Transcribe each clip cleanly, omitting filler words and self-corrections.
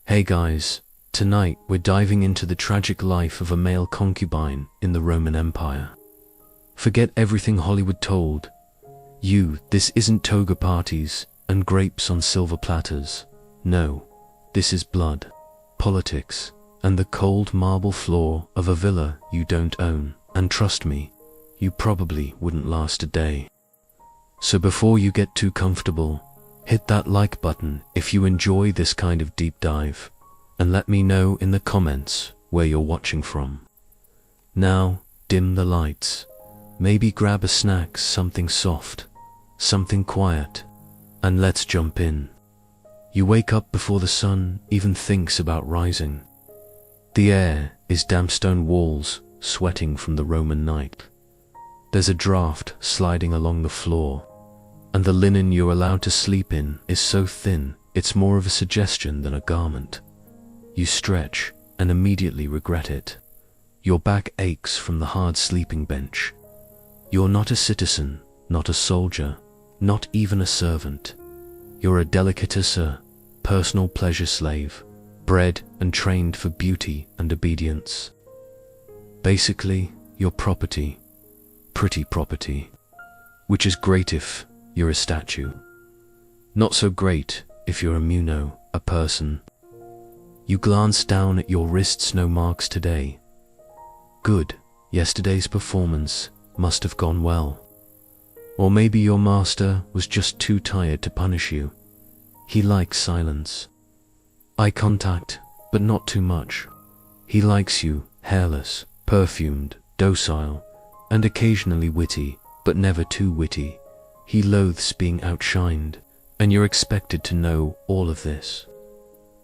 Hey guys, tonight we're diving into the tragic life of a male concubine in the Roman Empire. Forget everything Hollywood told you. This isn't toga parties and grapes on silver platters. No, this is blood, politics, and the cold marble floor of a villa you don't own. And trust me, you probably wouldn't last a day. So before you get too comfortable, hit that like button if you enjoy this kind of deep dive, and let me know in the comments where you're watching from. Now, dim the lights. Maybe grab a snack, something soft, something quiet, and let's jump in. You wake up before the sun even thinks about rising. The air is damp stone walls sweating from the Roman night. There's a draft sliding along the floor, and the linen you're allowed to sleep in is so thin it's more of a suggestion than a garment. You stretch and immediately regret it. Your back aches from the hard sleeping bench. You're not a citizen, not a soldier, not even a servant. You're a delicatessen, personal pleasure slave, bred and trained for beauty and obedience. Basically, you're property, pretty property, which is great if you're a statue. Not so great if you're a person. You glance down at your wrists, no marks today. Good, yesterday's performance must have gone well. Or maybe your master was just too tired to punish you. He likes silence. Eye contact, but not too much. He likes you hairless, perfumed, docile, and occasionally witty, but never too witty. He loathes being outshined, and you're expected to know all of this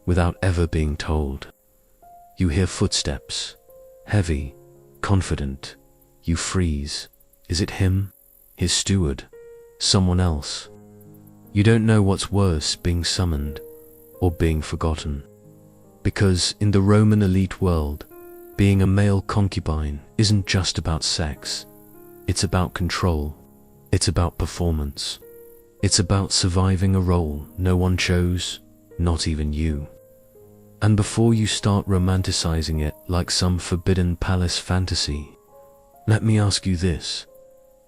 without ever being told. You hear footsteps, heavy, confident. You freeze. Is it him? His steward? Someone else? You don't know what's worse, being summoned or being forgotten. Because in the Roman elite world, being a male concubine isn't just about sex. It's about control. It's about performance. It's about surviving a role no one chose, not even you. And before you start romanticizing it like some forbidden palace fantasy, let me ask you this.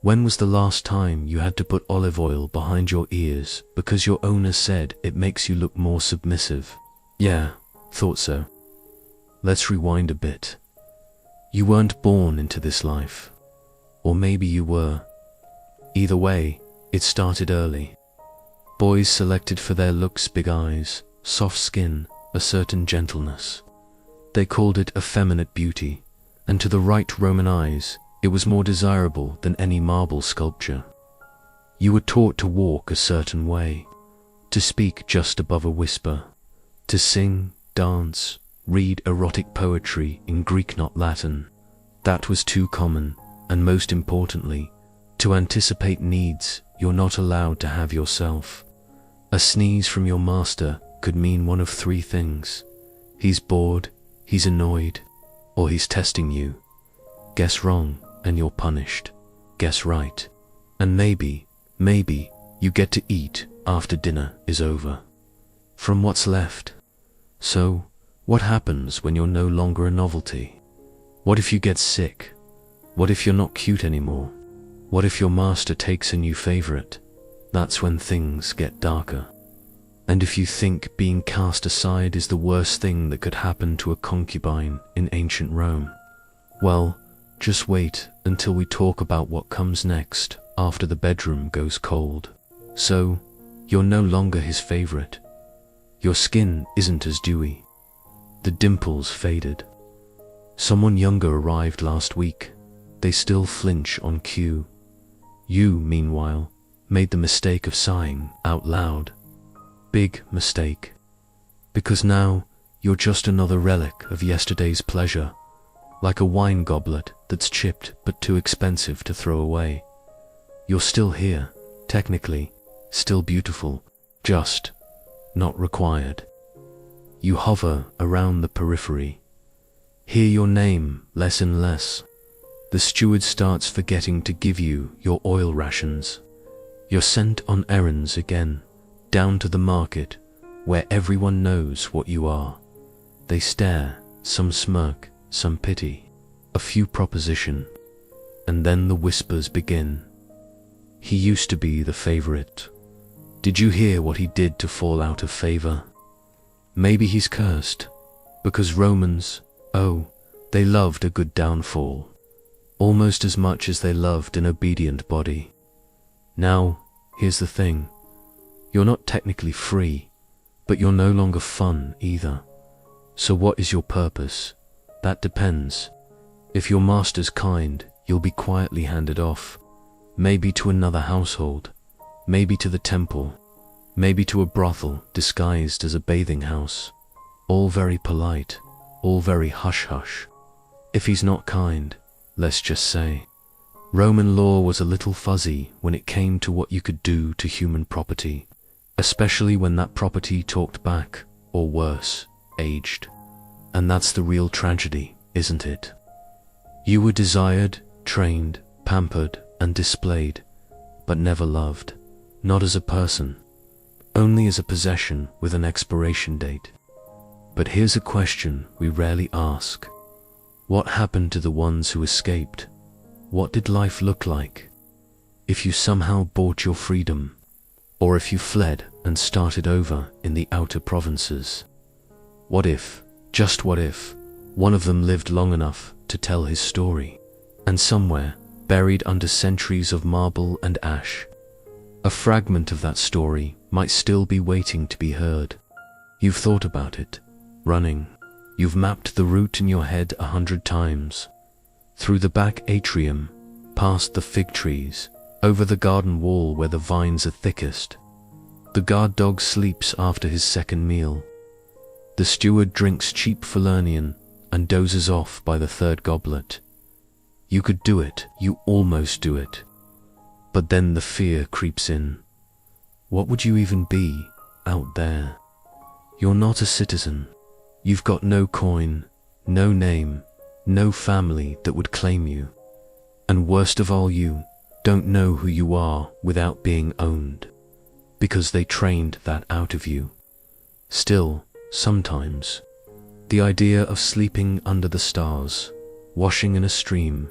When was the last time you had to put olive oil behind your ears because your owner said it makes you look more submissive? Yeah, thought so. Let's rewind a bit. You weren't born into this life. Or maybe you were. Either way, it started early. Boys selected for their looks, big eyes, soft skin, a certain gentleness. They called it effeminate beauty, and to the right Roman eyes, it was more desirable than any marble sculpture. You were taught to walk a certain way, to speak just above a whisper, to sing, dance, read erotic poetry in Greek, not Latin. That was too common, and most importantly, to anticipate needs you're not allowed to have yourself. A sneeze from your master could mean one of three things. He's bored, he's annoyed, or he's testing you. Guess wrong, and you're punished. Guess right, and maybe you get to eat after dinner is over. From what's left. So, what happens when you're no longer a novelty? What if you get sick? What if you're not cute anymore? What if your master takes a new favorite? That's when things get darker. And if you think being cast aside is the worst thing that could happen to a concubine in ancient Rome, well, just wait until we talk about what comes next after the bedroom goes cold. So, you're no longer his favorite. Your skin isn't as dewy. The dimples faded. Someone younger arrived last week. They still flinch on cue. You, meanwhile, made the mistake of sighing out loud. Big mistake. Because now, you're just another relic of yesterday's pleasure. Like a wine goblet that's chipped but too expensive to throw away. You're still here, technically, still beautiful, just not required. You hover around the periphery. Hear your name less and less. The steward starts forgetting to give you your oil rations. You're sent on errands again, down to the market, where everyone knows what you are, They stare, some smirk, some pity, a few proposition, and then the whispers begin. He used to be the favorite. Did you hear what he did to fall out of favor? Maybe he's cursed, because Romans, oh, they loved a good downfall, almost as much as they loved an obedient body. Now, here's the thing. You're not technically free, but you're no longer fun either. So what is your purpose? That depends. If your master's kind, you'll be quietly handed off, maybe to another household, maybe to the temple, maybe to a brothel disguised as a bathing house. All very polite, all very hush-hush. If he's not kind, let's just say. Roman law was a little fuzzy when it came to what you could do to human property, especially when that property talked back, or worse, aged. And that's the real tragedy, isn't it? You were desired, trained, pampered, and displayed, but never loved, not as a person, only as a possession with an expiration date. But here's a question we rarely ask. What happened to the ones who escaped? What did life look like? If you somehow bought your freedom, or if you fled and started over in the outer provinces? What if, just what if, one of them lived long enough to tell his story, and somewhere, buried under centuries of marble and ash, a fragment of that story might still be waiting to be heard? You've thought about it, running. You've mapped the route in your head 100 times. Through the back atrium, past the fig trees, over the garden wall where the vines are thickest. The guard dog sleeps after his second meal. The steward drinks cheap Falernian and dozes off by the third goblet. You could do it, you almost do it. But then the fear creeps in. What would you even be out there? You're not a citizen. You've got no coin, no name, no family that would claim you. And worst of all, you don't know who you are without being owned, because they trained that out of you. Still, sometimes, the idea of sleeping under the stars, washing in a stream,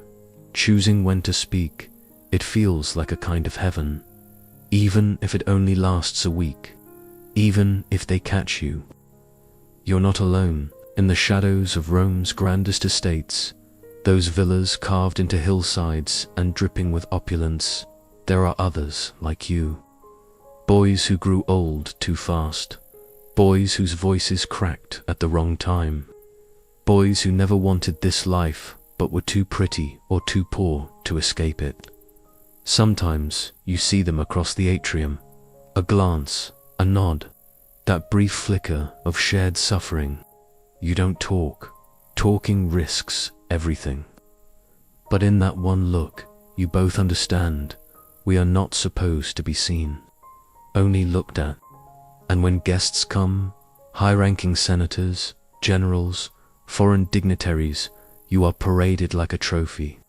choosing when to speak, it feels like a kind of heaven, even if it only lasts a week, even if they catch you. You're not alone. In the shadows of Rome's grandest estates, those villas carved into hillsides and dripping with opulence, there are others like you. Boys who grew old too fast. Boys whose voices cracked at the wrong time. Boys who never wanted this life but were too pretty or too poor to escape it. Sometimes you see them across the atrium. A glance, a nod, that brief flicker of shared suffering. You don't talk. Talking risks everything. But in that one look, you both understand we are not supposed to be seen, only looked at. And when guests come, high-ranking senators, generals, foreign dignitaries, you are paraded like a trophy,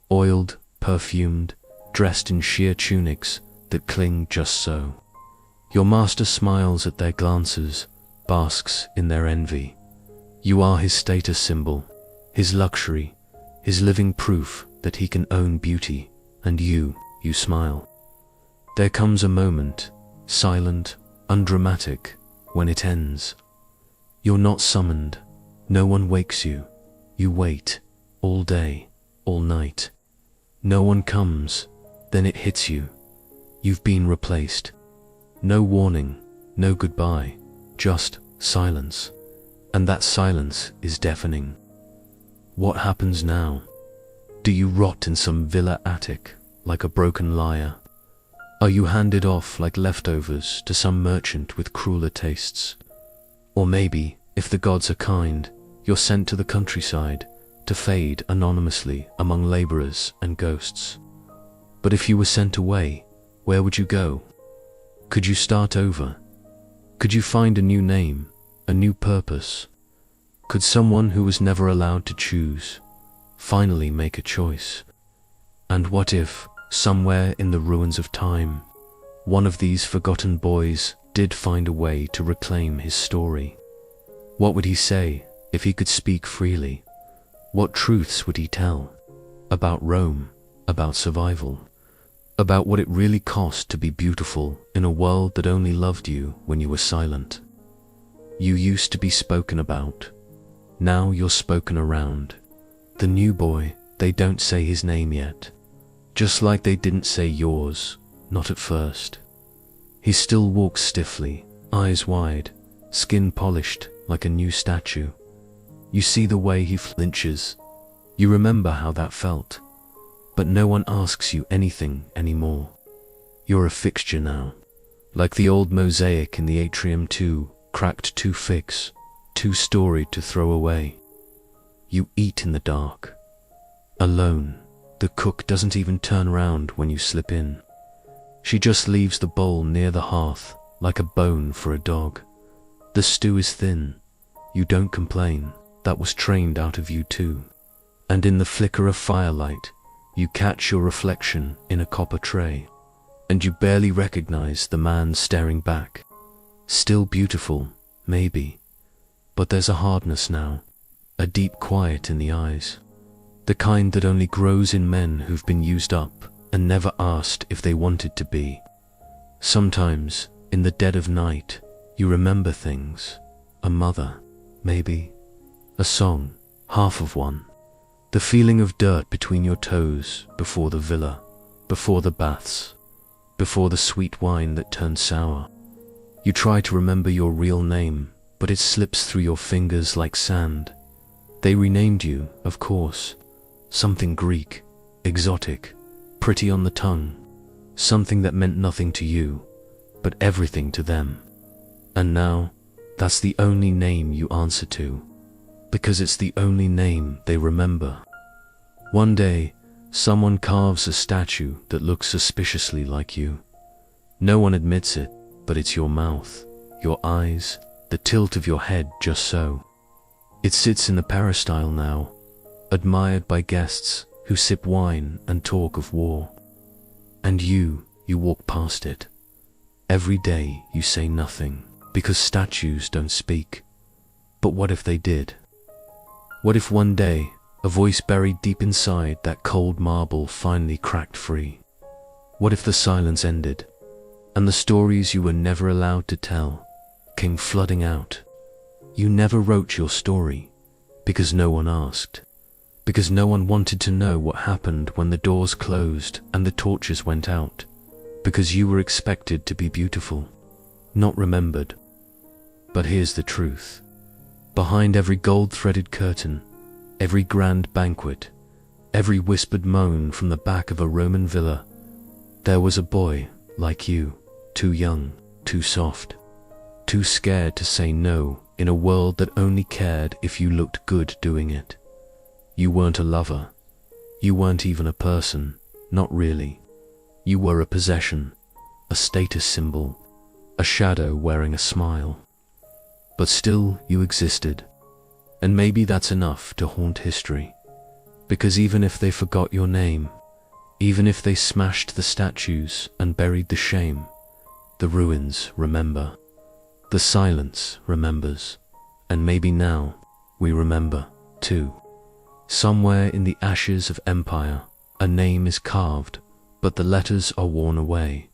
oiled, perfumed, dressed in sheer tunics that cling just so. Your master smiles at their glances, basks in their envy. You are his status symbol, his luxury, his living proof that he can own beauty, and you smile. There comes a moment, silent, undramatic, when it ends. You're not summoned, no one wakes you. You wait, all day, all night. No one comes, then it hits you. You've been replaced. No warning, no goodbye, just silence. And that silence is deafening. What happens now? Do you rot in some villa attic like a broken lyre? Are you handed off like leftovers to some merchant with crueler tastes? Or maybe, if the gods are kind, you're sent to the countryside to fade anonymously among laborers and ghosts. But if you were sent away, where would you go? Could you start over? Could you find a new name, a new purpose? Could someone who was never allowed to choose finally make a choice? And what if, somewhere in the ruins of time, one of these forgotten boys did find a way to reclaim his story? What would he say If he could speak freely, what truths would he tell? About Rome, about survival, about what it really cost to be beautiful in a world that only loved you when you were silent. You used to be spoken about. Now you're spoken around. The new boy, they don't say his name yet. Just like they didn't say yours, not at first. He still walks stiffly, eyes wide, skin polished like a new statue. You see the way he flinches. You remember how that felt. But no one asks you anything anymore. You're a fixture now. Like the old mosaic in the atrium too, cracked too fix, too storied to throw away. You eat in the dark. Alone. The cook doesn't even turn round when you slip in. She just leaves the bowl near the hearth, like a bone for a dog. The stew is thin. You don't complain. That was trained out of you too. And in the flicker of firelight, you catch your reflection in a copper tray. And you barely recognize the man staring back. Still beautiful, maybe. But there's a hardness now. A deep quiet in the eyes. The kind that only grows in men who've been used up and never asked if they wanted to be. Sometimes, in the dead of night, you remember things. A mother, maybe. A song, half of one. The feeling of dirt between your toes before the villa, before the baths, before the sweet wine that turned sour. You try to remember your real name, but it slips through your fingers like sand. They renamed you, of course. Something Greek, exotic, pretty on the tongue. Something that meant nothing to you, but everything to them. And now, that's the only name you answer to. Because it's the only name they remember. One day, someone carves a statue that looks suspiciously like you. No one admits it, but it's your mouth, your eyes, the tilt of your head just so. It sits in the peristyle now, admired by guests who sip wine and talk of war. And you walk past it. Every day you say nothing, because statues don't speak. But what if they did? What if one day, a voice buried deep inside that cold marble finally cracked free? What if the silence ended, and the stories you were never allowed to tell came flooding out? You never wrote your story, because no one asked, because no one wanted to know what happened when the doors closed and the torches went out, because you were expected to be beautiful, not remembered. But here's the truth. Behind every gold-threaded curtain, every grand banquet, every whispered moan from the back of a Roman villa, there was a boy like you, too young, too soft, too scared to say no in a world that only cared if you looked good doing it. You weren't a lover. You weren't even a person, not really. You were a possession, a status symbol, a shadow wearing a smile. But still you existed, and maybe that's enough to haunt history, because even if they forgot your name, even if they smashed the statues and buried the shame, the ruins remember, the silence remembers, and maybe now we remember too. Somewhere in the ashes of empire, a name is carved, but the letters are worn away.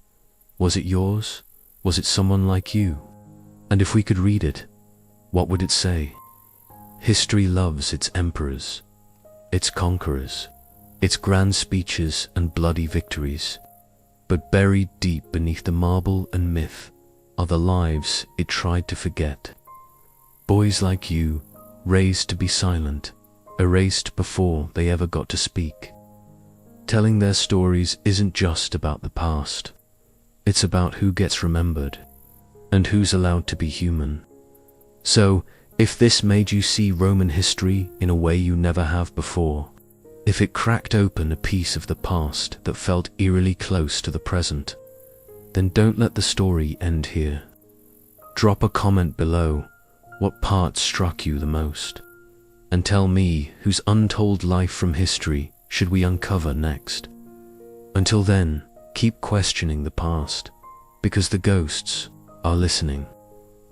Was it yours? Was it someone like you? And if we could read it, what would it say? History loves its emperors, its conquerors, its grand speeches and bloody victories. But buried deep beneath the marble and myth are the lives it tried to forget. Boys like you, raised to be silent, erased before they ever got to speak. Telling their stories isn't just about the past. It's about who gets remembered, and who's allowed to be human. So, if this made you see Roman history in a way you never have before, if it cracked open a piece of the past that felt eerily close to the present, then don't let the story end here. Drop a comment below what part struck you the most, and tell me whose untold life from history should we uncover next. Until then, keep questioning the past, because the ghosts are listening.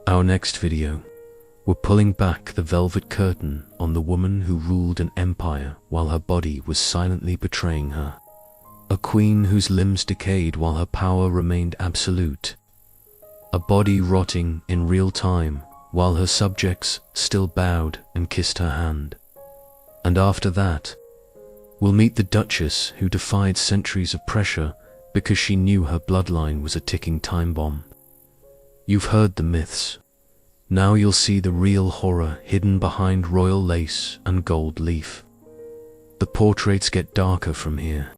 Our next video, We're pulling back the velvet curtain on the woman who ruled an empire while her body was silently betraying her. A queen whose limbs decayed while her power remained absolute. A body rotting in real time while her subjects still bowed and kissed her hand. And after that, we'll meet the Duchess who defied centuries of pressure because she knew her bloodline was a ticking time bomb. You've heard the myths. Now you'll see the real horror hidden behind royal lace and gold leaf. The portraits get darker from here.